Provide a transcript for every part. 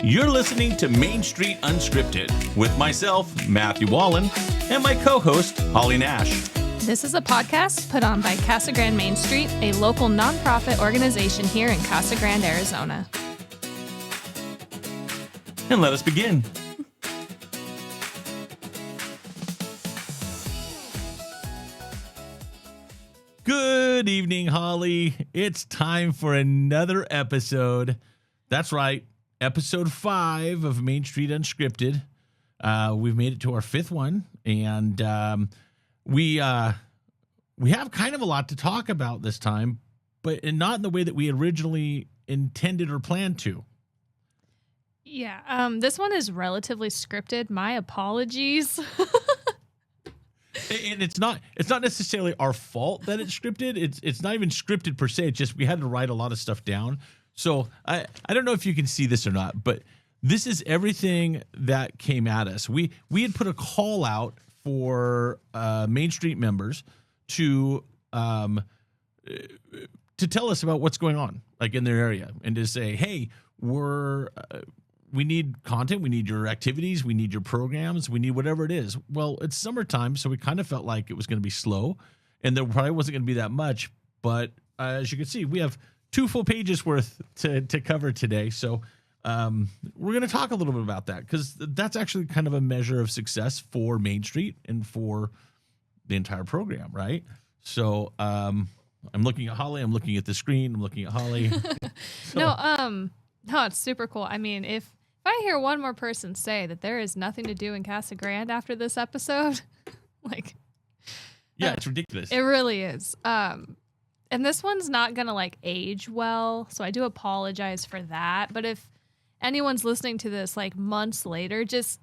You're listening to Mainstreet Unscripted with myself, Matthew Wallen, and my co-host, Holly Nash. This is a podcast put on by Casa Grande Main Street, a local nonprofit organization here in Casa Grande, Arizona. And let us begin. Good evening, Holly. It's time for another episode. That's right, episode 5 of Mainstreet Unscripted. We've made it to our 5th one, and we have kind of a lot to talk about this time, but not in the way that we originally intended or planned to. Yeah, this one is relatively scripted. My apologies. And it's not necessarily our fault that it's scripted. It's not even scripted per se. It's just we had to write a lot of stuff down. So I don't know if you can see this or not, but this is everything that came at us. We had put a call out for Main Street members to tell us about what's going on, like in their area, and to say, hey, we need content, we need your activities, we need your programs, we need whatever it is. Well, it's summertime, so we kind of felt like it was going to be slow, and there probably wasn't going to be that much. But as you can see, we have 2 full pages worth to cover today. So we're going to talk a little bit about that, because that's actually kind of a measure of success for Main Street and for the entire program, right? So I'm looking at Holly, I'm looking at the screen, I'm looking at Holly. No, it's super cool. I mean, if I hear one more person say that there is nothing to do in Casa Grande after this episode, like, yeah, it's ridiculous. It really is. And this one's not going to age well, so I do apologize for that. But if anyone's listening to this months later, just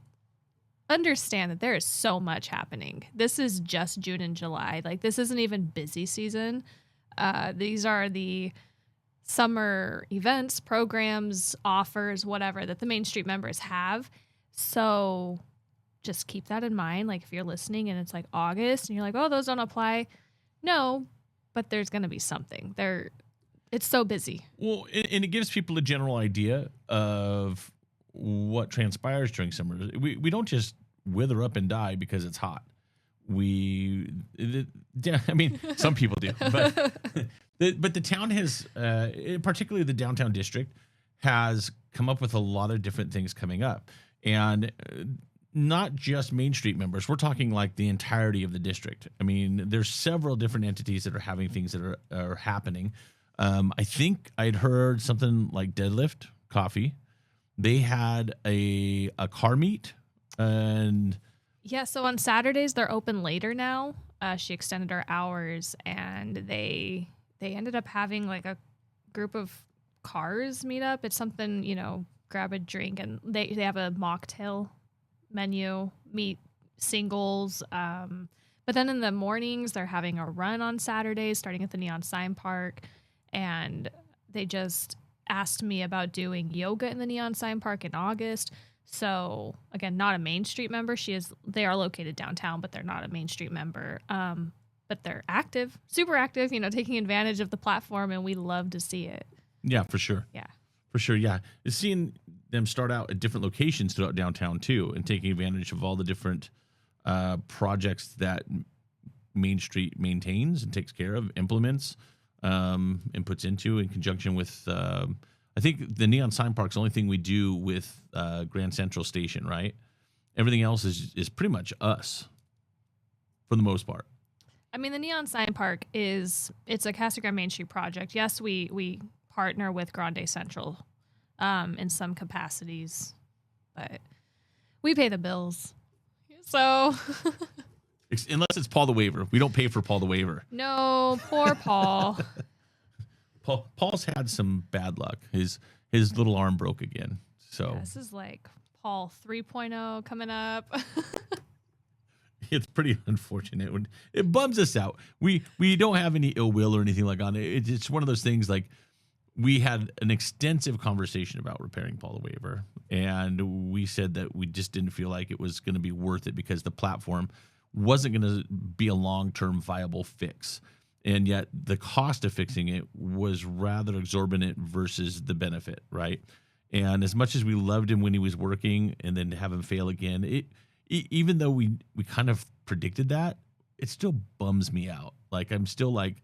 understand that there is so much happening. This is just June and July. This isn't even busy season. These are the summer events, programs, offers, whatever that the Main Street members have. So just keep that in mind. If you're listening and it's August and you're like, oh, those don't apply. No, but there's going to be something there. It's so busy. Well, and it gives people a general idea of what transpires during summer. We don't just wither up and die because it's hot. Some people do, but the town has, particularly the downtown district, has come up with a lot of different things coming up, and not just Main Street members. We're talking the entirety of the district. I mean, there's several different entities that are having things that are happening. I think I'd heard something like Deadlift Coffee. They had a car meet, and yeah, so on Saturdays they're open later now. She extended our hours, and they ended up having a group of cars meet up. It's something, grab a drink, and they have a mocktail menu, meet singles. But then in the mornings they're having a run on Saturdays, starting at the Neon Sign Park, and they just asked me about doing yoga in the Neon Sign Park in August. So again, not a Main Street member. They are located downtown, but they're not a Main Street member. But they're active, super active, taking advantage of the platform, and we love to see it. Yeah, for sure. Yeah. For sure, yeah. Seeing them start out at different locations throughout downtown, too, and taking advantage of all the different projects that Main Street maintains and takes care of, implements, and puts into in conjunction with, I think the Neon Sign Park's the only thing we do with Grand Central Station, right? Everything else is pretty much us, for the most part. I mean, the Neon Sign Park it's a Casa Grande Main Street project. Yes, we partner with Grande Central in some capacities, but we pay the bills. So unless it's Paul the Waiver. We don't pay for Paul the Waiver. No, poor Paul. Paul's had some bad luck. His little arm broke again. So yeah, this is Paul 3.0 coming up. It's pretty unfortunate. It bums us out. We don't have any ill will or anything on it. It's one of those things we had an extensive conversation about repairing Paul the Waiver, and we said that we just didn't feel like it was going to be worth it because the platform wasn't going to be a long-term viable fix. And yet the cost of fixing it was rather exorbitant versus the benefit, right? And as much as we loved him when he was working, and then to have him fail again, even though we kind of predicted that, it still bums me out. Like, I'm still like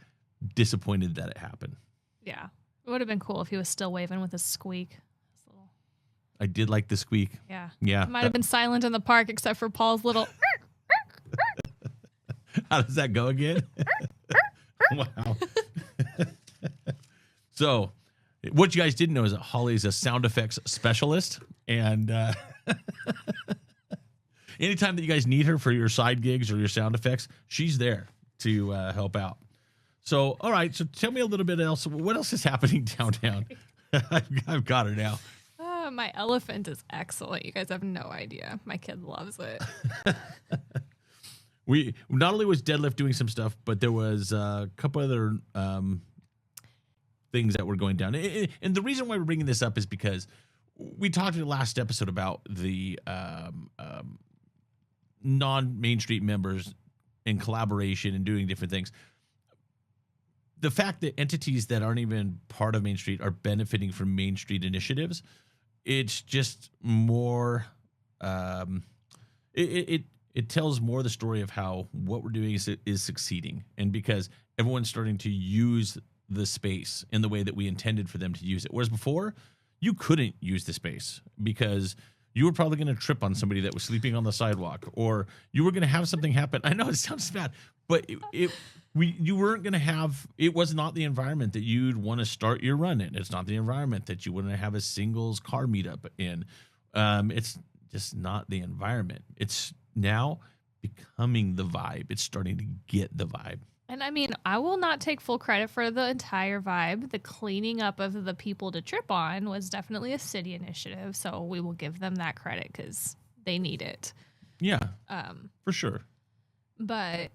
disappointed that it happened. Yeah. It would have been cool if he was still waving with his squeak. I did like the squeak. Yeah. Yeah. It might have been silent in the park except for Paul's little. How does that go again? Wow. So, what you guys didn't know is that Holly's a sound effects specialist. And anytime that you guys need her for your side gigs or your sound effects, she's there to help out. So, all right. So, tell me a little bit else. What else is happening downtown? I've got her now. My elephant is excellent. You guys have no idea. My kid loves it. We not only was Deadlift doing some stuff, but there was a couple other things that were going down. And the reason why we're bringing this up is because we talked in the last episode about the non-Main Street members in collaboration and doing different things. The fact that entities that aren't even part of Main Street are benefiting from Main Street initiatives, it's just more, it tells more the story of how what we're doing is succeeding. And because everyone's starting to use the space in the way that we intended for them to use it. Whereas before, you couldn't use the space because you were probably going to trip on somebody that was sleeping on the sidewalk, or you were going to have something happen. I know it sounds bad, but you weren't going to have, it was not the environment that you'd want to start your run in. It's not the environment that you want to have a singles car meetup in. It's just not the environment. It's now becoming the vibe. It's starting to get the vibe. And I mean, I will not take full credit for the entire vibe. The cleaning up of the people to trip on was definitely a city initiative. So we will give them that credit because they need it. Yeah, for sure. But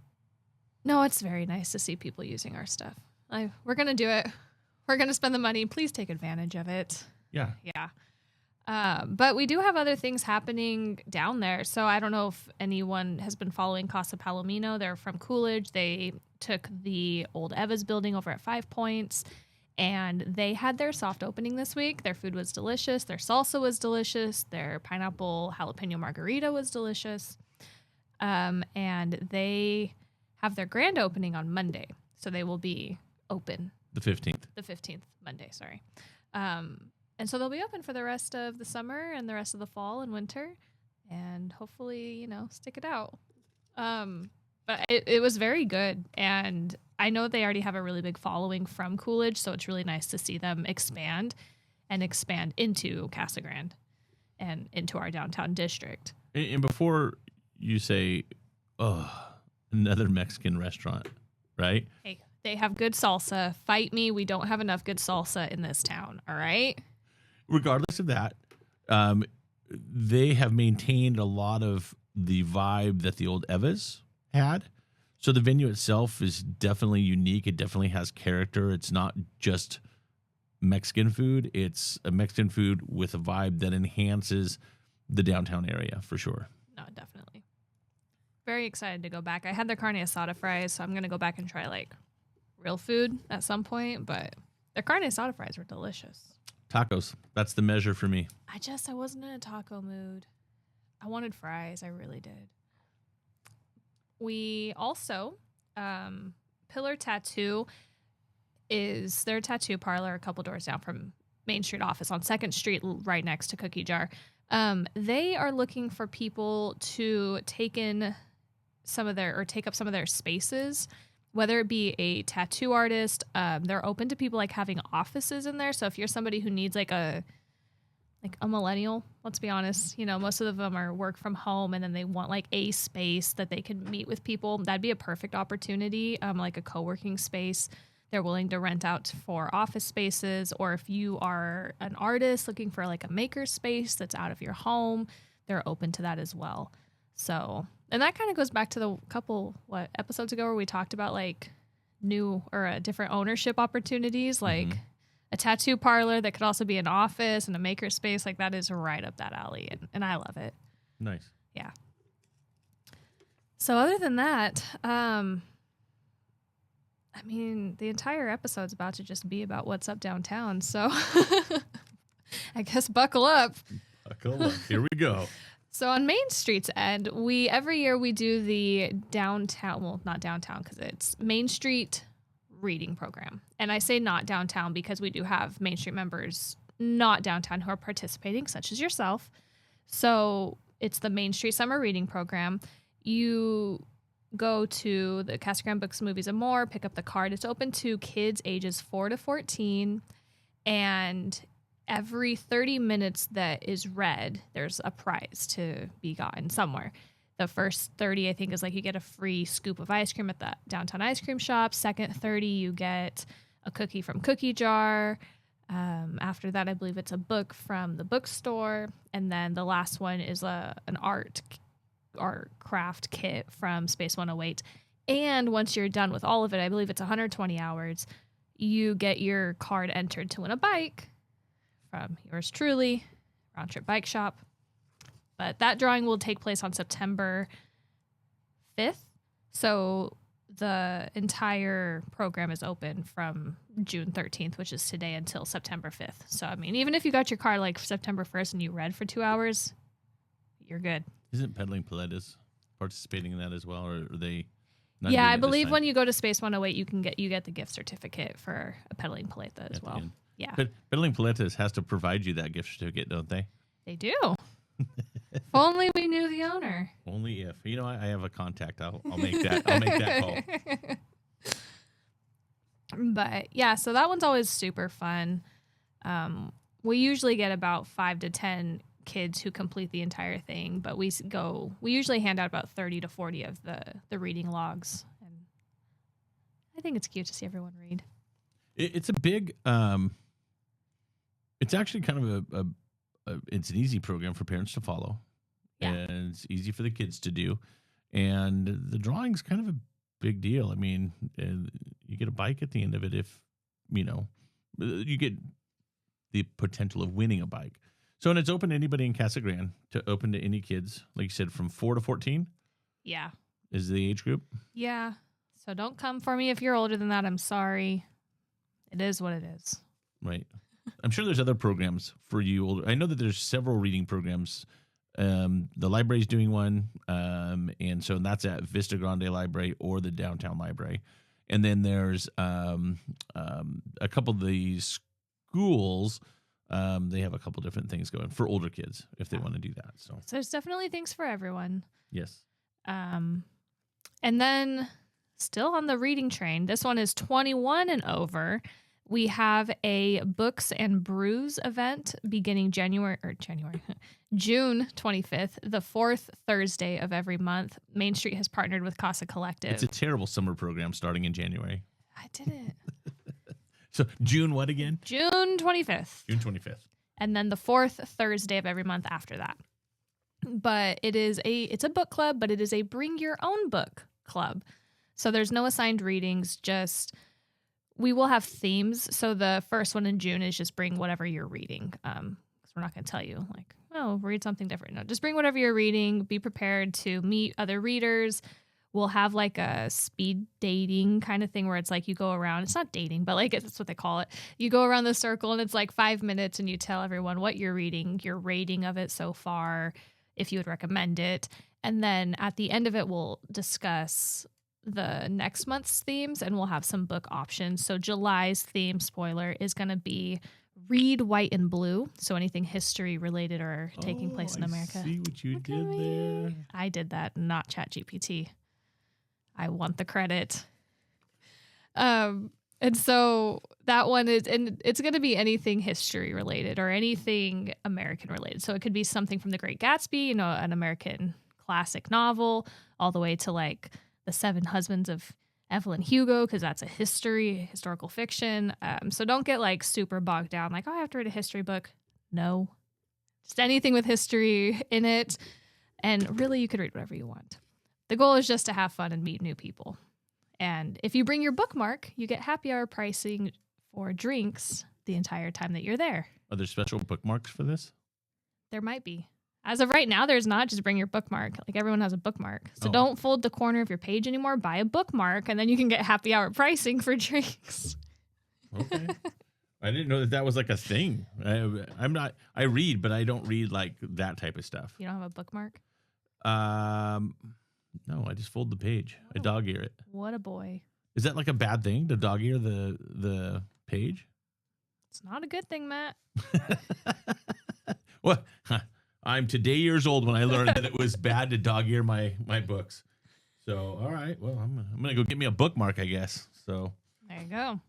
no, it's very nice to see people using our stuff. We're going to do it. We're going to spend the money. Please take advantage of it. Yeah. Yeah. But we do have other things happening down there. So I don't know if anyone has been following Casa Palomino. They're from Coolidge. They took the old Eva's building over at 5 Points, and they had their soft opening this week. Their food was delicious. Their salsa was delicious. Their pineapple jalapeno margarita was delicious. And they have their grand opening on Monday. So they will be open. The 15th. The 15th, Monday, sorry. And so they'll be open for the rest of the summer and the rest of the fall and winter, and hopefully, stick it out. But it was very good, and I know they already have a really big following from Coolidge, so it's really nice to see them expand into Casa Grande and into our downtown district. And before you say, oh, another Mexican restaurant, right? Hey, they have good salsa. Fight me. We don't have enough good salsa in this town, all right? Regardless of that, they have maintained a lot of the vibe that the old Eva's had. So the venue itself is definitely unique. It definitely has character. It's not just Mexican food. It's a Mexican food with a vibe that enhances the downtown area for sure. No, definitely. Very excited to go back. I had their carne asada fries, so I'm going to go back and try real food at some point, but their carne asada fries were delicious. Tacos. That's the measure for me. I wasn't in a taco mood. I wanted fries. I really did. We also, Pillar Tattoo is their tattoo parlor a couple doors down from Main Street office on 2nd Street, right next to Cookie Jar. They are looking for people to take up some of their spaces, whether it be a tattoo artist. They're open to people having offices in there. So if you're somebody who needs a millennial, let's be honest, most of them are work from home and then they want a space that they can meet with people. That'd be a perfect opportunity. Like a co-working space. They're willing to rent out for office spaces, or if you are an artist looking for a maker space that's out of your home, they're open to that as well. So, and that kind of goes back to the couple episodes ago where we talked about new or different ownership opportunities, a tattoo parlor that could also be an office and a maker space. That is right up that alley, and I love it. Nice. Yeah. So other than that, the entire episode's about to just be about what's up downtown. So I guess buckle up. Buckle up. Here we go. So on Main Street's end, every year we do the downtown, well, not downtown because it's Main Street reading program. And I say not downtown because we do have Main Street members not downtown who are participating, such as yourself. So it's the Main Street Summer Reading Program. You go to the Casa Grande Books, Movies, and More, pick up the card. It's open to kids ages 4 to 14. And every 30 minutes that is read, there's a prize to be gotten somewhere. The first 30, I think, is like you get a free scoop of ice cream at the downtown ice cream shop. Second 30, you get a cookie from Cookie Jar. After that, I believe it's a book from the bookstore. And then the last one is an art craft kit from Space 108. And once you're done with all of it, I believe it's 120 hours, you get your card entered to win a bike from yours truly, Round Trip Bike Shop. But that drawing will take place on September 5th. So the entire program is open from June 13th, which is today, until September 5th. So, I mean, even if you got your car like September 1st and you read for 2 hours, you're good. Isn't Peddling Paletas participating in that as well, or are they not? Yeah, I believe when you go to Space 108, you get the gift certificate for a Peddling Paleta as well. Yeah. But Peddling Paletas has to provide you that gift certificate, don't they? They do. If only we knew the owner. Only if. You know, I have a contact. I'll make that. I'll make that call. But yeah, so that one's always super fun. We usually get about 5 to 10 kids who complete the entire thing, but we usually hand out about 30 to 40 of the reading logs. And I think it's cute to see everyone read. It's a big, it's actually kind of it's an easy program for parents to follow. Yeah. And it's easy for the kids to do. And the drawing's kind of a big deal. I mean, you get a bike at the end of it if, you get the potential of winning a bike. So, and it's open to anybody in Casa Grande, open to any kids, like you said, from 4 to 14? Yeah. Is the age group? Yeah. So don't come for me if you're older than that. I'm sorry. It is what it is. Right. I'm sure there's other programs for you older. I know that there's several reading programs. The library's doing one, and so that's at Vista Grande Library or the Downtown Library. And then there's a couple of the schools. They have a couple different things going for older kids if they want to do that. So there's definitely things for everyone. Yes. And then still on the reading train, this one is 21 and over. We have a Books and Brews event beginning June 25th, the fourth Thursday of every month. Main Street has partnered with Casa Collective. It's a terrible summer program starting in January. I didn't. So June what again? June 25th. June 25th. And then the fourth Thursday of every month after that. But it's a book club, but it is a bring your own book club. So there's no assigned readings, just we will have themes. So the first one in June is just bring whatever you're reading. Because we're not going to tell you like, oh, read something different. No, just bring whatever you're reading. Be prepared to meet other readers. We'll have like a speed dating kind of thing where it's like you go around. It's not dating, but like that's what they call it. You go around the circle and it's like 5 minutes and you tell everyone what you're reading, your rating of it so far, if you would recommend it. And then at the end of it, we'll discuss the next month's themes and we'll have some book options. So July's theme, spoiler, is going to be Read White and Blue. So anything history related or taking place in America. See what you did there. I did that, not ChatGPT. I want the credit. And so that one is, and it's going to be anything history related or anything American related. So it could be something from The Great Gatsby, an American classic novel, all the way to like The Seven Husbands of Evelyn Hugo, because that's a historical fiction. So don't get like super bogged down, like, oh, I have to read a history book. No, just anything with history in it. And really, you could read whatever you want. The goal is just to have fun and meet new people. And if you bring your bookmark, you get happy hour pricing for drinks the entire time that you're there. Are there special bookmarks for this? There might be. As of right now, there's not. Just bring your bookmark. Like everyone has a bookmark. So don't fold the corner of your page anymore. Buy a bookmark, and then you can get happy hour pricing for drinks. Okay. I didn't know that that was like a thing. I'm not. I read, but I don't read like that type of stuff. You don't have a bookmark? No, I just fold the page. I Oh. dog ear it. What a boy. Is that like a bad thing to dog ear the page? It's not a good thing, Matt. Well, I'm today years old when I learned that it was bad to dog ear my books. So, all right. Well, I'm gonna go get me a bookmark, I guess. So There you go.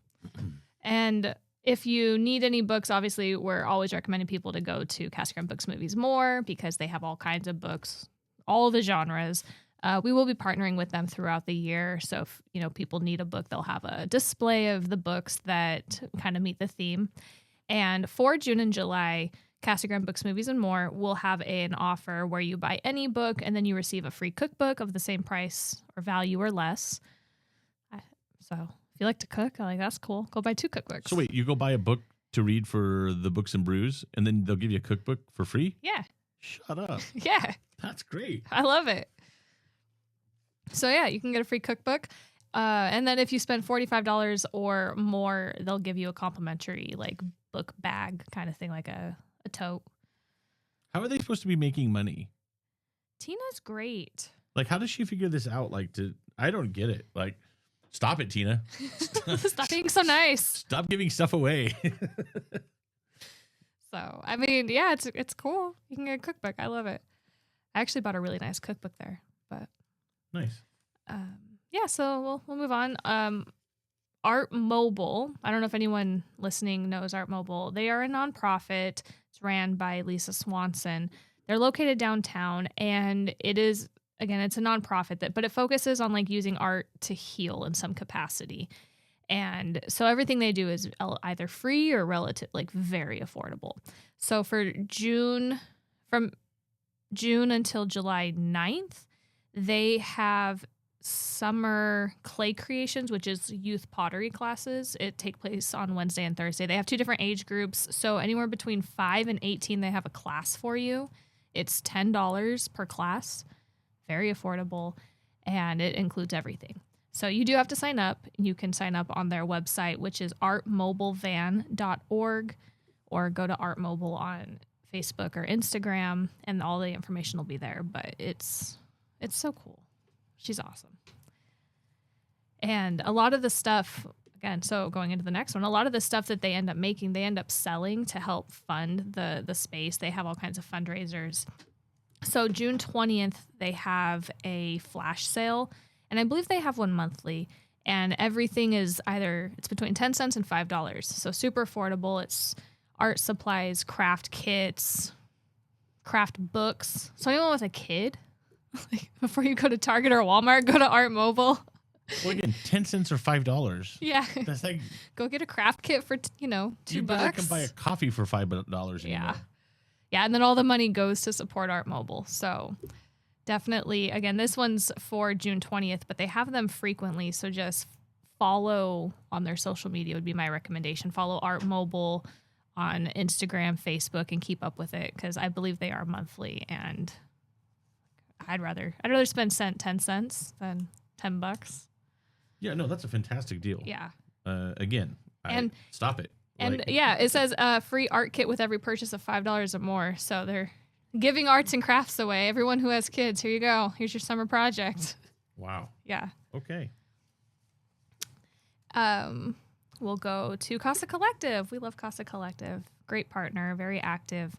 And if you need any books, obviously, we're always recommending people to go to Casa Grande Books, Movies, More because they have all kinds of books, all the genres. We will be partnering with them throughout the year. So if people need a book, they'll have a display of the books that kind of meet the theme. And for June and July, Casa Grande Books, Movies, and More will have an offer where you buy any book and then you receive a free cookbook of the same price or value or less. So if you like to cook, that's cool. Go buy 2 cookbooks. wait, you go buy a book to read for the Books and Brews, and then they'll give you a cookbook for free? Yeah. Shut up. Yeah. That's great. I love it. So yeah, you can get a free cookbook. And then if you spend $45 or more, they'll give you a complimentary book bag kind of thing, like a tote. How are they supposed to be making money? Tina's great. Like, how does she figure this out? I don't get it. Like, stop it, Tina. Stop being so nice. Stop giving stuff away. So, I mean, yeah, it's cool. You can get a cookbook. I love it. I actually bought a really nice cookbook there, but Nice. yeah, so we'll move on. ArtMobile. I don't know if anyone listening knows ArtMobile. They are a nonprofit. It's ran by Lisa Swanson. They're located downtown, and it's a nonprofit but it focuses on using art to heal in some capacity. And so everything they do is either free or relative, very affordable. So from June until July 9th, they have summer clay creations, which is youth pottery classes. It take place on Wednesday and Thursday. They have 2 different age groups. So anywhere between 5 and 18, they have a class for you. It's $10 per class. Very affordable. And it includes everything. So you do have to sign up. You can sign up on their website, which is artmobilevan.org, or go to ArtMobile on Facebook or Instagram, and all the information will be there. But it's so cool. She's awesome. And a lot of the stuff, again, so going into the next one, a lot of the stuff that they end up making, they end up selling to help fund the space. They have all kinds of fundraisers. So June 20th, they have a flash sale, and I believe they have one monthly. And everything is it's between 10 cents and $5. So super affordable. It's art supplies, craft kits, craft books. So anyone with a kid, before you go to Target or Walmart, go to ArtMobile. Well, again, 10 cents or $5. Yeah. That's like, Go get a craft kit for, $2. you better can buy a coffee for $5 anymore. Yeah. Yeah. And then all the money goes to support ArtMobile. So definitely, again, this one's for June 20th, but they have them frequently. So just follow on their social media would be my recommendation. Follow ArtMobile on Instagram, Facebook, and keep up with it, because I believe they are monthly, and I'd rather spend 10 cents than $10. Yeah, no, that's a fantastic deal. Yeah. Again, stop it. And yeah, it says free art kit with every purchase of $5 or more. So they're giving arts and crafts away. Everyone who has kids, here you go. Here's your summer project. Wow. Yeah. Okay. We'll go to Casa Collective. We love Casa Collective. Great partner, very active.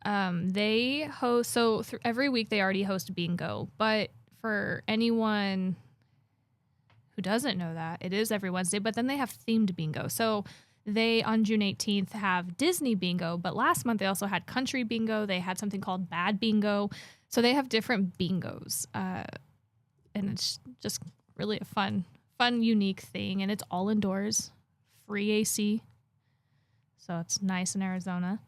They host, every week they already host bingo, but for anyone who doesn't know that, it is every Wednesday, but then they have themed bingo. So they, on June 18th, have Disney bingo, but last month they also had country bingo. They had something called bad bingo. So they have different bingos. And it's just really a fun, unique thing. And it's all indoors, free AC. So it's nice in Arizona.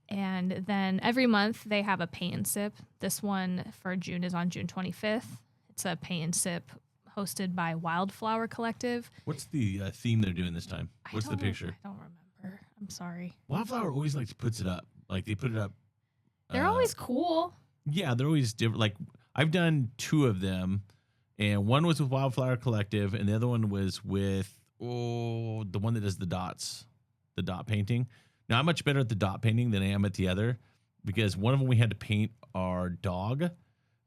And then every month they have a pay and sip. This one for June is on June 25th. It's a pay and sip hosted by Wildflower Collective. What's the theme they're doing this time? What's the picture? I don't remember. I'm sorry. Wildflower always puts it up. They put it up. They're always cool. Yeah, they're always different. I've done 2 of them, and one was with Wildflower Collective, and the other one was with the one that does the dots. the dot painting. Now, I'm much better at the dot painting than I am at the other, because one of them we had to paint our dog,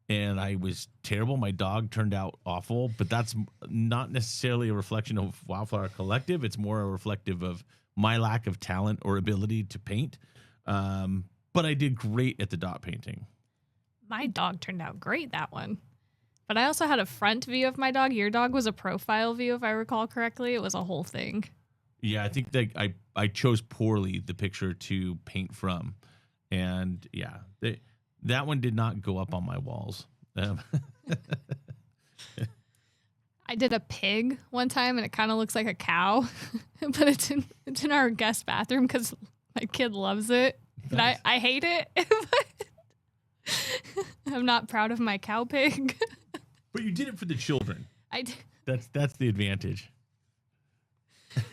and I was terrible. My dog turned out awful, but that's not necessarily a reflection of Wildflower Collective. It's more a reflective of my lack of talent or ability to paint. But I did great at the dot painting. My dog turned out great, that one. But I also had a front view of my dog. Your dog was a profile view, if I recall correctly. It was a whole thing. Yeah, I think that I chose poorly the picture to paint from. And yeah, that one did not go up on my walls. I did a pig one time, and it kind of looks like a cow, but it's in our guest bathroom because my kid loves it. And I hate it. I'm not proud of my cow pig. But you did it for the children. I did. That's the advantage.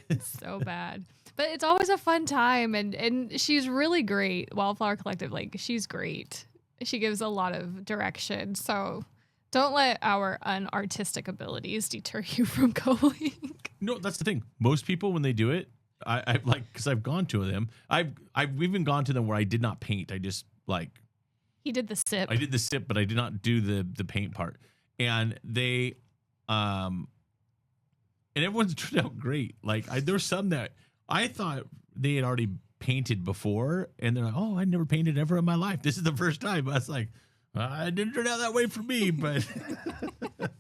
It's so bad. But it's always a fun time, and she's really great. Wildflower Collective, like, she's great. She gives a lot of direction. So don't let our unartistic abilities deter you from going. No, that's the thing. Most people, when they do it, I like, because I've gone to them. I've even gone to them where I did not paint. I just He did the sip. I did the sip, but I did not do the paint part. And they and everyone's turned out great. Like, there's some that I thought they had already painted before, and they're like, "Oh, I never painted ever in my life. This is the first time." I was like, "It didn't turn out that way for me," but but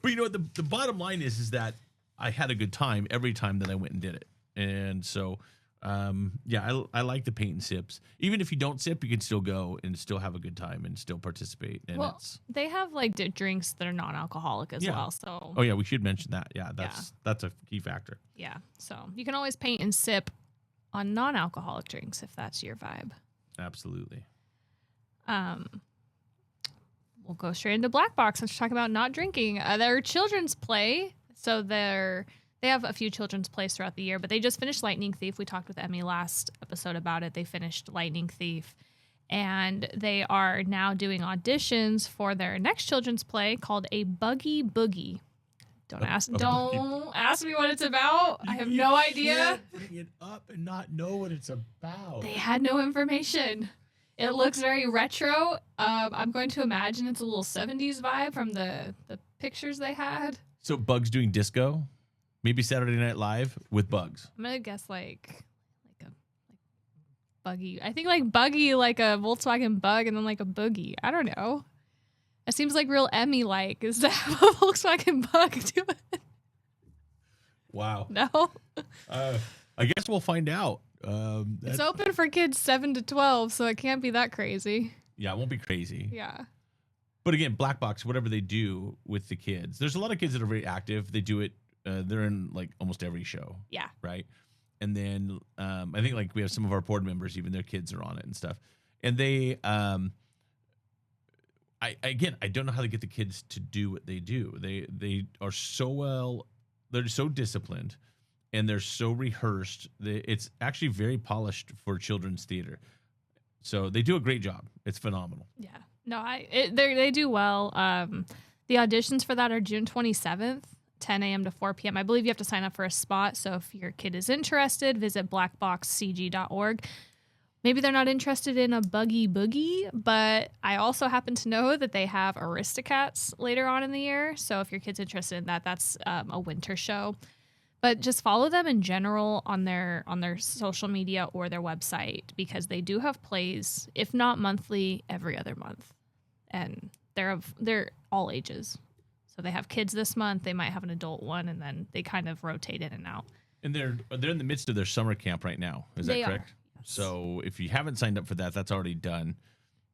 you know what? The bottom line is that I had a good time every time that I went and did it, and so yeah, I like the paint and sips. Even if you don't sip, you can still go and still have a good time and still participate. And well, they have like drinks that are non-alcoholic as well. So oh yeah, we should mention that. Yeah, that's a key factor. Yeah, so you can always paint and sip on non-alcoholic drinks if that's your vibe. Absolutely. We'll go straight into Black Box. Let's talk about not drinking. Their children's play. So they have a few children's plays throughout the year, but they just finished Lightning Thief. We talked with Emmy last episode about it. They finished Lightning Thief, and they are now doing auditions for their next children's play called A Buggy Boogie. Don't ask me what it's about. I have no idea. Bring it up and not know what it's about. They had no information. It looks very retro. I'm going to imagine it's a little 70s vibe from the pictures they had. So Bugs doing disco? Maybe Saturday Night Live with Bugs. I'm gonna guess like buggy. I think like buggy, like a Volkswagen Bug, and then like a boogie. I don't know. It seems like real Emmy like is to have a Volkswagen Bug do it. Wow. No. I guess we'll find out. It's open for kids 7 to 12, so it can't be that crazy. Yeah, it won't be crazy. Yeah. But again, Black Box, whatever they do with the kids, there's a lot of kids that are very active. They do it. They're in like almost every show. Yeah. Right. And then I think like we have some of our board members, even their kids are on it and stuff. And they, I don't know how to get the kids to do what they do. They are so they're so disciplined, and they're so rehearsed. It's actually very polished for children's theater. So they do a great job. It's phenomenal. Yeah. No, they do well. The auditions for that are June 27th. 10 a.m. to 4 p.m. I believe you have to sign up for a spot. So if your kid is interested, visit blackboxcg.org. Maybe they're not interested in a buggy boogie, but I also happen to know that they have Aristocats later on in the year. So if your kid's interested in that, that's a winter show. But just follow them in general on their social media or their website, because they do have plays, if not monthly, every other month. And they're all ages. So they have kids this month, they might have an adult one, and then they kind of rotate in and out. And they're in the midst of their summer camp right now. Is that correct? Yes. So if you haven't signed up for that, that's already done.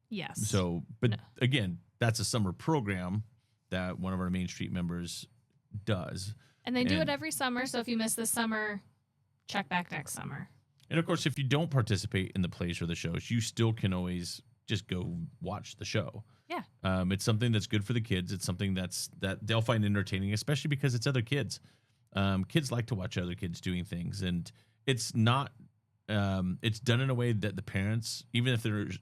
Yes. So, but again, that's a summer program that one of our Main Street members does. And they do it every summer. So if you miss this summer, check back next summer. And of course, if you don't participate in the plays or the shows, you still can always just go watch the show. Yeah. It's something that's good for the kids. It's something that they'll find entertaining, especially because it's other kids. Kids like to watch other kids doing things, and it's not. It's done in a way that the parents, even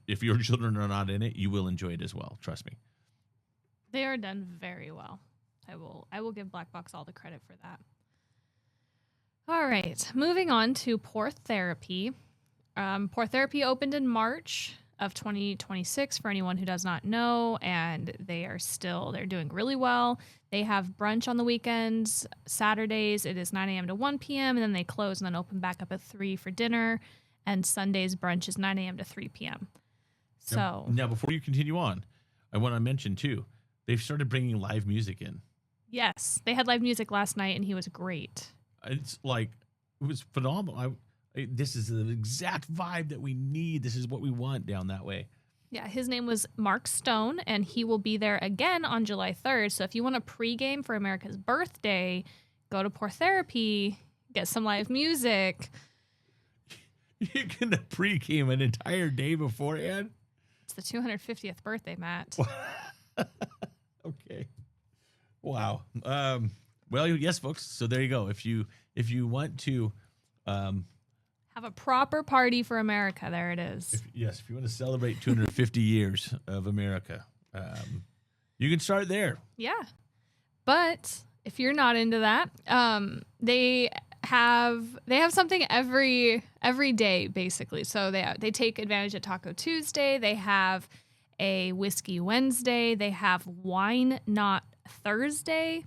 if your children are not in it, you will enjoy it as well. Trust me. They are done very well. I will give Black Box all the credit for that. All right. Moving on to Pour Therapy. Pour Therapy opened in March of 2026 for anyone who does not know, and they're doing really well. They have brunch on the weekends. Saturdays it is 9 a.m. to 1 p.m. and then they close and then open back up at 3 for dinner. And Sundays brunch is 9 a.m. to 3 p.m. So now before you continue on, I want to mention too, they've started bringing live music in. yes, they had live music last night and he was great. It's like, it was phenomenal. This is the exact vibe that we need. This is what we want down that way. Yeah, his name was Mark Stone, and he will be there again on July 3rd. So if you want a pregame for America's birthday, go to Pour Therapy, get some live music. You're going to pregame an entire day beforehand? It's the 250th birthday, Matt. Okay. Wow. Well, yes, folks. So there you go. If you want to Have a proper party for America, there it is. if you want to celebrate 250 years of America, you can start there. Yeah. But if you're not into that, they have something every day basically. So they take advantage of Taco Tuesday. They have a Whiskey Wednesday. They have Wine Not Thursday.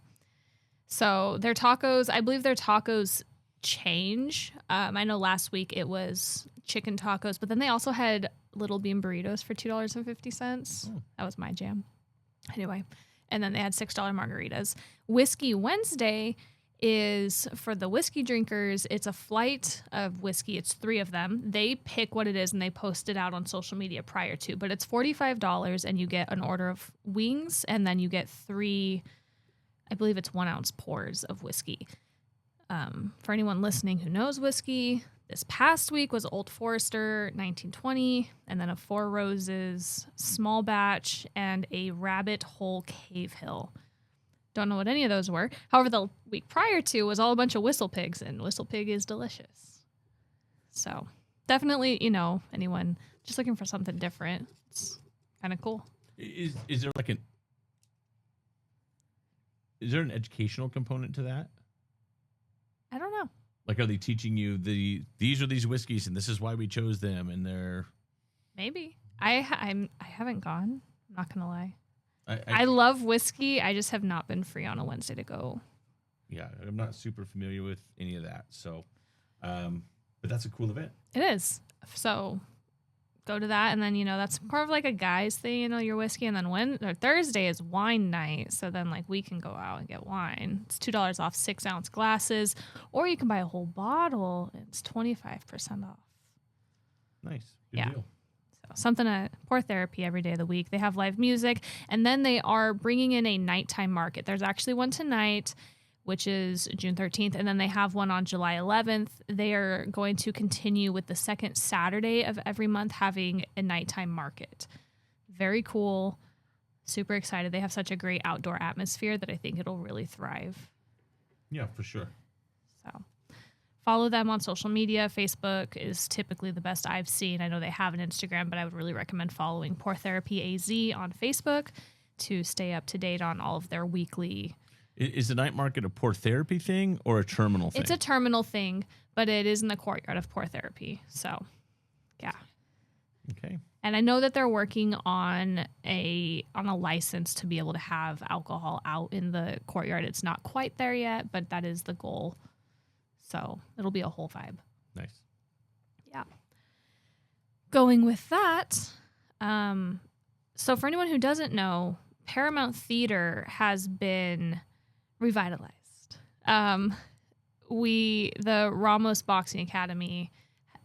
So their tacos, I believe their tacos change. I know last week it was chicken tacos, but then they also had little bean burritos for $2.50. Oh. That was my jam. Anyway, and then they had $6 margaritas. Whiskey Wednesday is for the whiskey drinkers. It's a flight of whiskey. It's 3 of them. They pick what it is and they post it out on social media prior to, but it's $45 and you get an order of wings and then you get 3, I believe it's 1 ounce pours of whiskey. For anyone listening who knows whiskey, this past week was Old Forester 1920, and then a Four Roses small batch, and a Rabbit Hole Cave Hill. Don't know what any of those were. However, the week prior to was all a bunch of Whistle Pigs, and Whistle Pig is delicious. So definitely, anyone just looking for something different, it's kind of cool. Is there is there an educational component to that? I don't know. Like, are they teaching you these are these whiskeys and this is why we chose them, and they're Maybe. I haven't gone. I'm not gonna lie. I I love whiskey. I just have not been free on a Wednesday to go. yeah, I'm not super familiar with any of that. So, but that's a cool event. It is. So go to that, and then that's more of like a guy's thing. Your whiskey, and then Thursday is wine night. So then we can go out and get wine. It's $2 off 6 ounce glasses, or you can buy a whole bottle. It's 25% off. Nice. Good Yeah. deal. So something at Pour Therapy every day of the week. They have live music, and then they are bringing in a nighttime market. There's actually one tonight, which is June 13th, and then they have one on July 11th. They are going to continue with the second Saturday of every month having a nighttime market. Very cool. Super excited. They have such a great outdoor atmosphere that I think it'll really thrive. Yeah, for sure. So follow them on social media. Facebook is typically the best I've seen. I know they have an Instagram, but I would really recommend following Pour Therapy AZ on Facebook to stay up to date on all of their weekly. Is the night market a Pour Therapy thing or a terminal thing? It's a terminal thing, but it is in the courtyard of Pour Therapy. So, yeah. Okay. And I know that they're working on a license to be able to have alcohol out in the courtyard. It's not quite there yet, but that is the goal. So it'll be a whole vibe. Nice. Yeah. Going with that, so for anyone who doesn't know, Paramount Theatre has been revitalized. The Ramos Boxing Academy.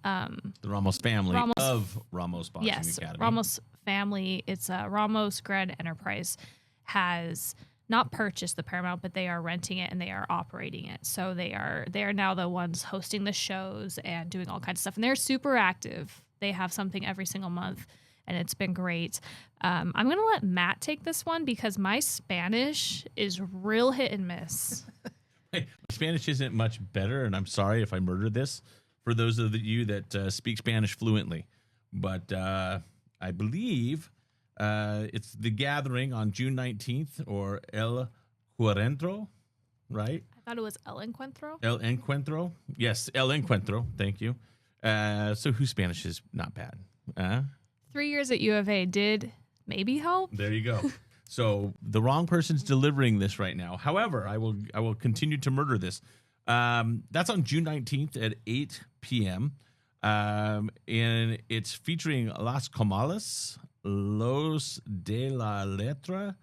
The Ramos family of Ramos Boxing Yes, Academy. Ramos family. It's Ramos Grand Enterprise has not purchased the Paramount, but they are renting it and they are operating it. So they are now the ones hosting the shows and doing all kinds of stuff. And they're super active. They have something every single month, and it's been great. I'm going to let Matt take this one because my Spanish is real hit and miss. Hey, my Spanish isn't much better, and I'm sorry if I murdered this for those of you that speak Spanish fluently. But I believe it's the gathering on June 19th, or El Cuarentro, right? I thought it was El Encuentro. El Encuentro. Yes, El Encuentro. Thank you. So whose Spanish is not bad? 3 years at U of A did maybe help. There you go. So the wrong person's delivering this right now. However, I will continue to murder this. That's on June 19th at 8 p.m. And it's featuring Las Comales, Los de la Letra,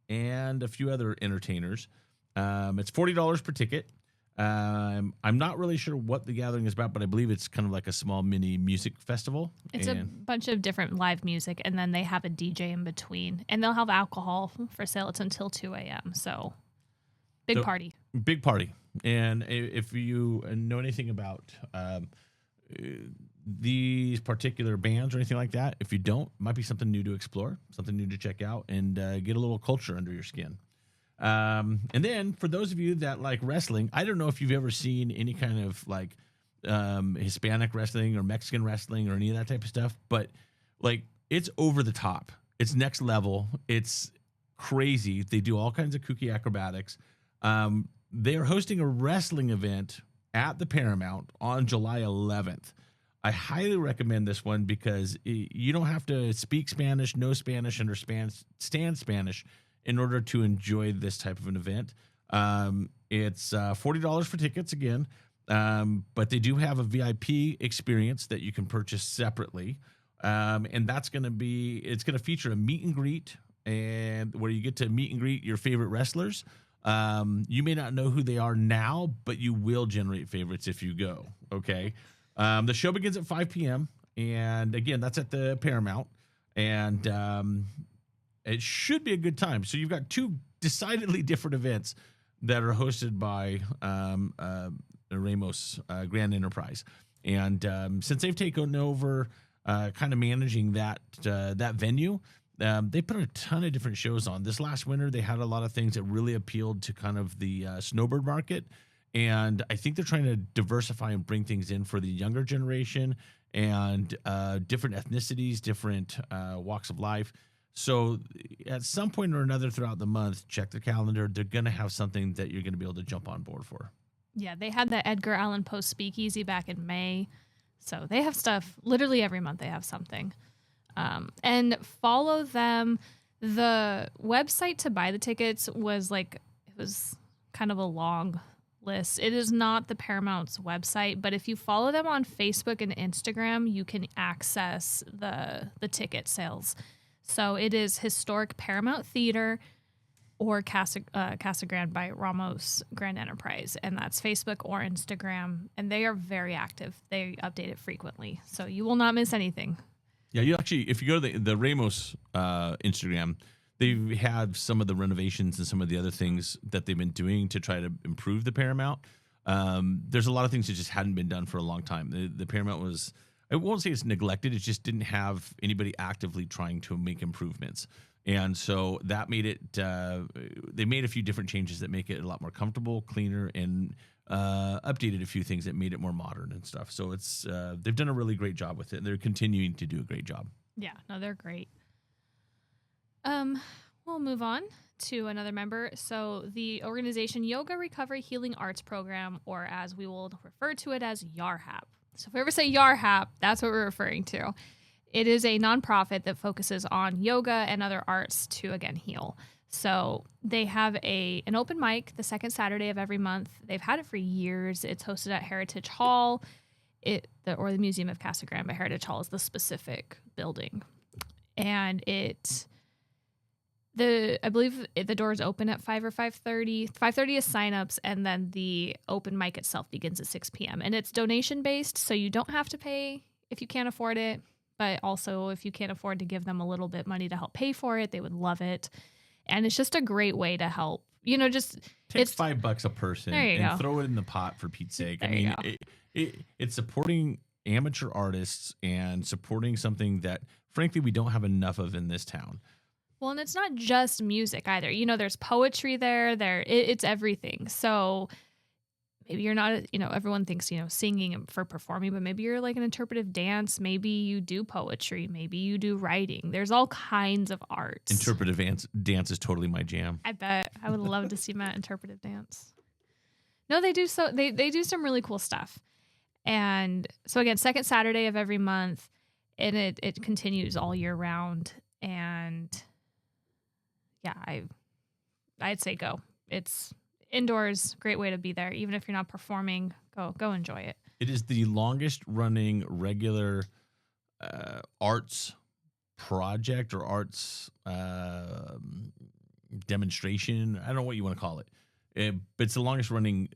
and a few other entertainers. It's $40 per ticket. I'm not really sure what the gathering is about, but I believe it's kind of like a small mini music festival. It's a bunch of different live music, and then they have a DJ in between, and they'll have alcohol for sale. It's until 2 a.m. So big party. Big party. And if you know anything about these particular bands or anything like that, if you don't, it might be something new to explore, something new to check out, and get a little culture under your skin. And then for those of you that like wrestling, I don't know if you've ever seen any kind of like Hispanic wrestling or Mexican wrestling or any of that type of stuff, but like it's over the top. It's next level. It's crazy. They do all kinds of kooky acrobatics. They're hosting a wrestling event at the Paramount on July 11th. I highly recommend this one because you don't have to speak Spanish, know Spanish, understand Spanish in order to enjoy this type of an event. It's $40 for tickets again, but they do have a VIP experience that you can purchase separately. And that's going to it's going to feature a meet and greet, and where you get to meet and greet your favorite wrestlers. You may not know who they are now, but you will generate favorites if you go. Okay. The show begins at 5 p.m. And again, that's at the Paramount, and it should be a good time. So you've got two decidedly different events that are hosted by Ramos Grand Enterprise. And since they've taken over kind of managing that venue, they put a ton of different shows on. This last winter, they had a lot of things that really appealed to kind of the snowbird market. And I think they're trying to diversify and bring things in for the younger generation and different ethnicities, different walks of life. So at some point or another throughout the month, check the calendar. They're going to have something that you're going to be able to jump on board for. Yeah, they had the Edgar Allan Poe Speakeasy back in May. So they have stuff literally every month. They have something. And follow them. The website to buy the tickets was it was kind of a long list. It is not the Paramount's website, but if you follow them on Facebook and Instagram, you can access the ticket sales. So it is Historic Paramount Theater or Casa Grande by Ramos Grand Enterprise, and that's Facebook or Instagram, and they are very active. They update it frequently, so you will not miss anything. Yeah, you actually, if you go to the Ramos Instagram, they've had some of the renovations and some of the other things that they've been doing to try to improve the Paramount. There's a lot of things that just hadn't been done for a long time. The Paramount was, I won't say it's neglected, it just didn't have anybody actively trying to make improvements. And so that made it, they made a few different changes that make it a lot more comfortable, cleaner, and updated a few things that made it more modern and stuff. So it's, they've done a really great job with it. They're continuing to do a great job. Yeah, no, they're great. We'll move on to another member. So the organization Yoga Recovery Healing Arts Program, or as we will refer to it as YARHAP. So if we ever say YARHAP, that's what we're referring to. It is a nonprofit that focuses on yoga and other arts to, again, heal. So they have an open mic the second Saturday of every month. They've had it for years. It's hosted at Heritage Hall, or the Museum of Casa Grande, but Heritage Hall is the specific building. And I believe the doors open at 5 or 5:30. 5:30 is signups, and then the open mic itself begins at 6 p.m. And it's donation based, so you don't have to pay if you can't afford it. But also, if you can't afford to give them a little bit money to help pay for it, they would love it. And it's just a great way to help. Just take $5 a person and throw it in the pot for Pete's sake. There I mean, it's supporting amateur artists and supporting something that, frankly, we don't have enough of in this town. Well, and it's not just music either. There's poetry there. It's everything. So maybe you're not, everyone thinks, singing for performing, but maybe you're like an interpretive dance. Maybe you do poetry. Maybe you do writing. There's all kinds of arts. Interpretive dance is totally my jam. I bet. I would love to see Matt interpretive dance. No, they do. So they do some really cool stuff. And so again, second Saturday of every month, and it continues all year round. And yeah, I'd say go. It's indoors, great way to be there. Even if you're not performing, go enjoy it. It is the longest running regular arts project or arts demonstration. I don't know what you want to call it. But it's the longest running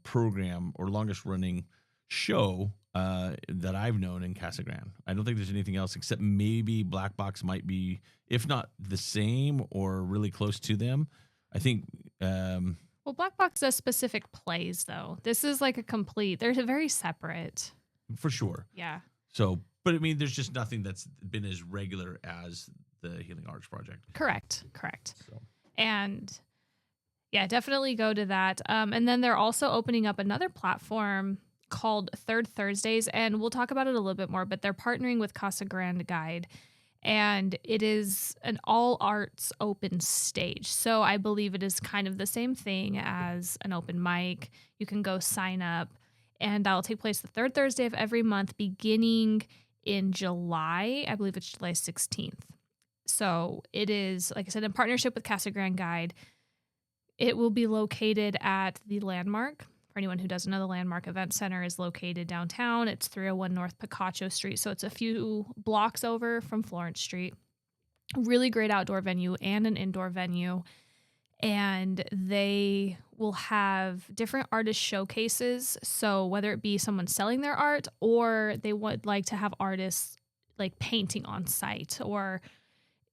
program or longest running show that I've known in Casa Grande. I don't think there's anything else except maybe Black Box might be, if not the same or really close to them. I think. Well, Black Box does specific plays, though. This is like a complete. They're very separate. For sure. Yeah. So, but I mean, there's just nothing that's been as regular as the Healing Arts Project. Correct. So. And yeah, definitely go to that. And then they're also opening up another platform called Third Thursdays, and we'll talk about it a little bit more, but they're partnering with Casa Grande Guide, and it is an all arts open stage. So I believe it is kind of the same thing as an open mic. You can go sign up, and that'll take place the third Thursday of every month beginning in July. I believe it's July 16th. So it is, like I said, in partnership with Casa Grande Guide. It will be located at the Landmark. For anyone who doesn't know, the Landmark Event Center is located downtown. It's 301 North Picacho Street, so it's a few blocks over from Florence Street. Really great outdoor venue and an indoor venue. And they will have different artist showcases. So whether it be someone selling their art or they would like to have artists like painting on site or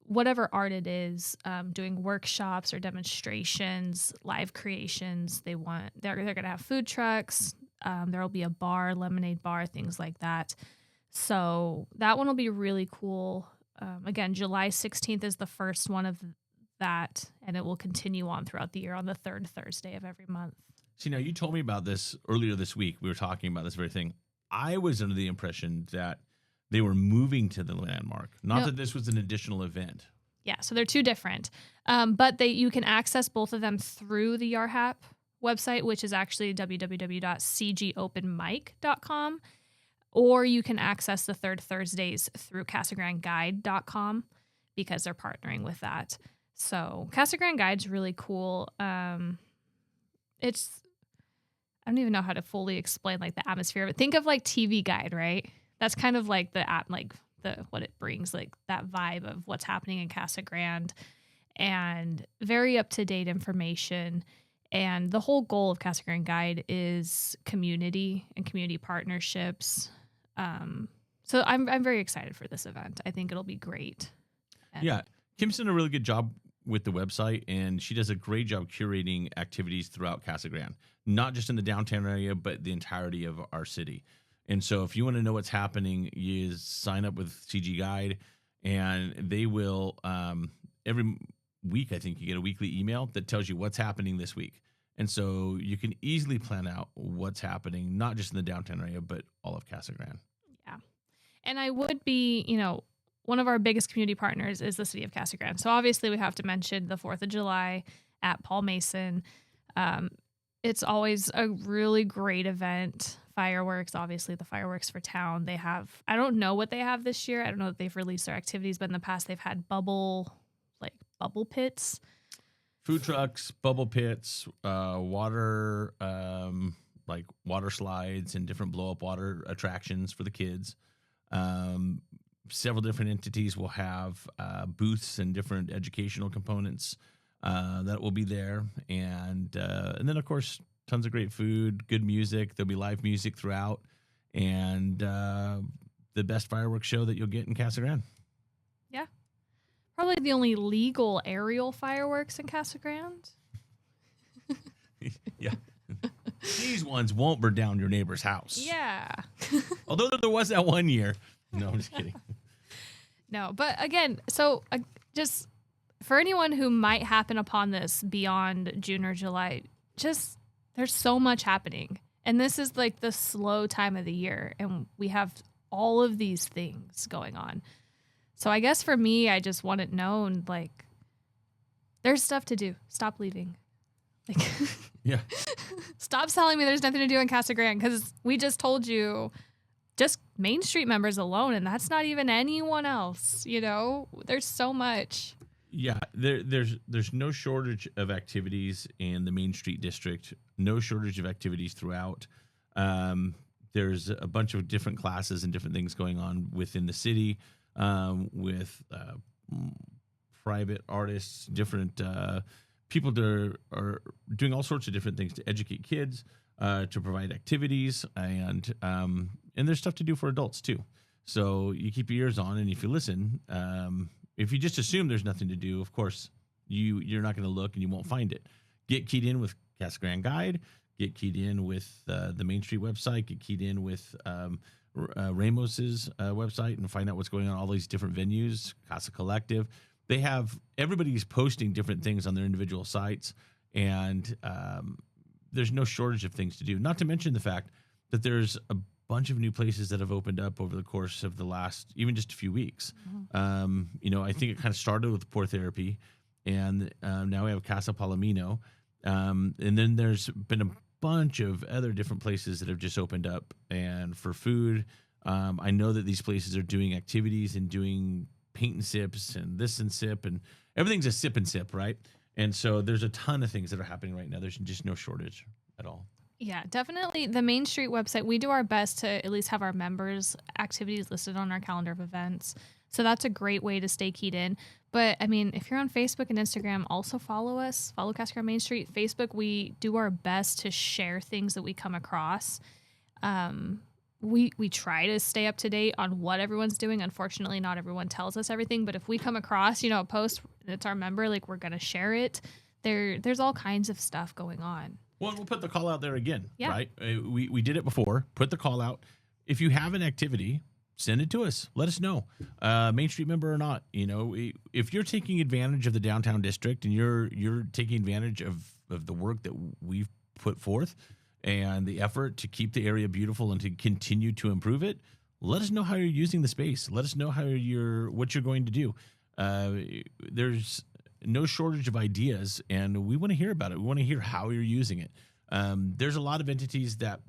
whatever art it is, doing workshops or demonstrations, live creations. They're going to have food trucks. There will be a bar, lemonade bar, things like that. So that one will be really cool. Again, July 16th is the first one of that, and it will continue on throughout the year on the third Thursday of every month. See, now you told me about this earlier this week. We were talking about this very thing. I was under the impression that they were moving to the Landmark, not that this was an additional event. Yeah, so they're two different. But you can access both of them through the YARHAP website, which is actually www.cgopenmic.com, or you can access the third Thursdays through CasaGrandeGuide.com because they're partnering with that. So Casa Grande Guide's really cool. I don't even know how to fully explain like the atmosphere, but think of like TV Guide, right? That's kind of like what it brings, like that vibe of what's happening in Casa Grande, and very up-to-date information. And the whole goal of Casa Grande Guide is community and community partnerships. So I'm very excited for this event. I think it'll be great. Yeah. Kim's done a really good job with the website, and she does a great job curating activities throughout Casa Grande, not just in the downtown area, but the entirety of our city. And so if you want to know what's happening, you sign up with CG Guide, and they will, every week, I think you get a weekly email that tells you what's happening this week. And so you can easily plan out what's happening, not just in the downtown area, but all of Casa Grande. Yeah. And I would be, one of our biggest community partners is the city of Casa Grande. So obviously we have to mention the 4th of July at Paul Mason. It's always a really great event. Fireworks, obviously the fireworks for town. They have, I don't know what they have this year. I don't know if they've released their activities, but in the past they've had bubble pits. Food trucks, bubble pits, water, like water slides and different blow up water attractions for the kids. Several different entities will have booths and different educational components that will be there. And then, of course, tons of great food, good music. There'll be live music throughout, and the best fireworks show that you'll get in Casa Grande. Yeah. Probably the only legal aerial fireworks in Casa Grande. Yeah. These ones won't burn down your neighbor's house. Yeah. Although there was that one year. No, I'm just kidding. No, but again, so just for anyone who might happen upon this beyond June or July, just there's so much happening. And this is like the slow time of the year, and we have all of these things going on. So I guess for me, I just want it known, like, there's stuff to do. Stop leaving. Like, Yeah. Stop telling me there's nothing to do in Casa Grande, because we just told you just Main Street members alone, and that's not even anyone else. There's so much. Yeah, there's no shortage of activities in the Main Street district. No shortage of activities throughout. There's a bunch of different classes and different things going on within the city, with private artists, different people that are doing all sorts of different things to educate kids, to provide activities, and there's stuff to do for adults too. So you keep your ears on, and if you listen, if you just assume there's nothing to do, of course, you're not going to look and you won't find it. Get keyed in with Casa Grande Guide. Get keyed in with the Main Street website. Get keyed in with Ramos's website and find out what's going on. All these different venues, Casa Collective. Everybody's posting different things on their individual sites, and there's no shortage of things to do. Not to mention the fact that there's a bunch of new places that have opened up over the course of the last, even just a few weeks. Mm-hmm. I think it kind of started with Poor Therapy, and now we have Casa Palomino. And then there's been a bunch of other different places that have just opened up. And for food, I know that these places are doing activities and doing paint and sips and this and sip, and everything's a sip and sip, right? And so there's a ton of things that are happening right now. There's just no shortage at all. Yeah, definitely. The Main Street website, we do our best to at least have our members' activities listed on our calendar of events. So that's a great way to stay keyed in. But I mean, if you're on Facebook and Instagram, also follow us. Follow Casa Grande Main Street. Facebook, we do our best to share things that we come across. We try to stay up to date on what everyone's doing. Unfortunately, not everyone tells us everything. But if we come across, a post that's our member, like, we're going to share it. There's all kinds of stuff going on. Well, we'll put the call out there again, right? We did it before. Put the call out. If you have an activity, send it to us. Let us know, Main Street member or not. If you're taking advantage of the downtown district and you're taking advantage of the work that we've put forth and the effort to keep the area beautiful and to continue to improve it, let us know how you're using the space. Let us know what you're going to do. There's no shortage of ideas, and we want to hear about it. We want to hear how you're using it. There's a lot of entities that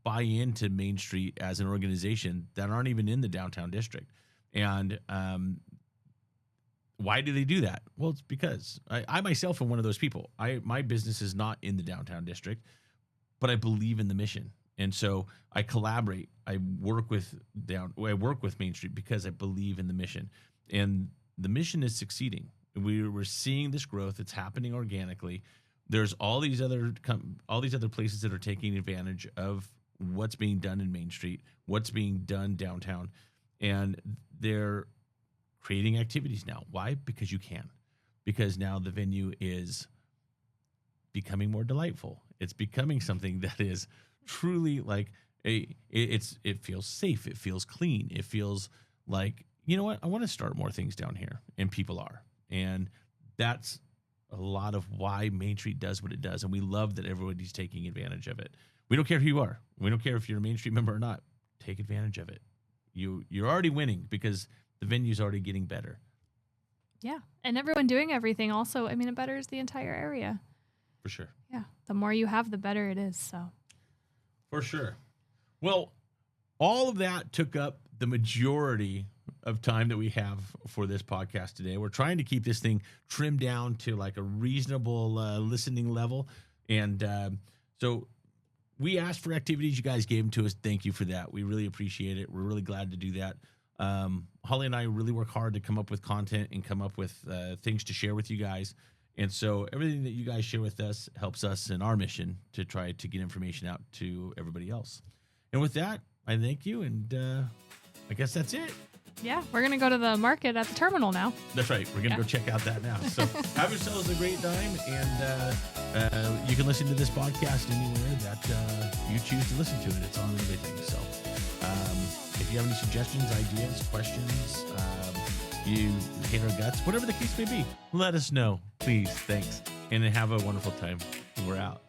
buy into Main Street as an organization that aren't even in the downtown district. And why do they do that? Well, it's because I myself am one of those people. My business is not in the downtown district, but I believe in the mission. And so I collaborate. I work with Main Street because I believe in the mission. And the mission is succeeding. We're seeing this growth. It's happening organically. There's all these other places that are taking advantage of what's being done in Main Street, what's being done downtown, and they're creating activities now. Why? Because you can. Because now the venue is becoming more delightful. It's becoming something that is truly like it feels safe. It feels clean. It feels like, you know what? I want to start more things down here, and people are. And that's a lot of why Main Street does what it does. And we love that everybody's taking advantage of it. We don't care who you are. We don't care if you're a Main Street member or not. Take advantage of it. You're already winning because the venue's already getting better. Yeah. And everyone doing everything also, it betters the entire area. For sure. Yeah. The more you have, the better it is. So. For sure. Well, all of that took up the majority of time that we have for this podcast today. We're trying to keep this thing trimmed down to like a reasonable listening level. And so we asked for activities. You guys gave them to us. Thank you for that. We really appreciate it. We're really glad to do that. Holly and I really work hard to come up with content and come up with things to share with you guys. And so everything that you guys share with us helps us in our mission to try to get information out to everybody else. And with that, I thank you. And I guess that's it. Yeah, we're going to go to the market at the terminal now. That's right. We're going to go check out that now. So have yourselves a great time. And you can listen to this podcast anywhere that you choose to listen to it. It's on everything. So if you have any suggestions, ideas, questions, you hate our guts, whatever the case may be, let us know. Please. Thanks. And have a wonderful time. We're out.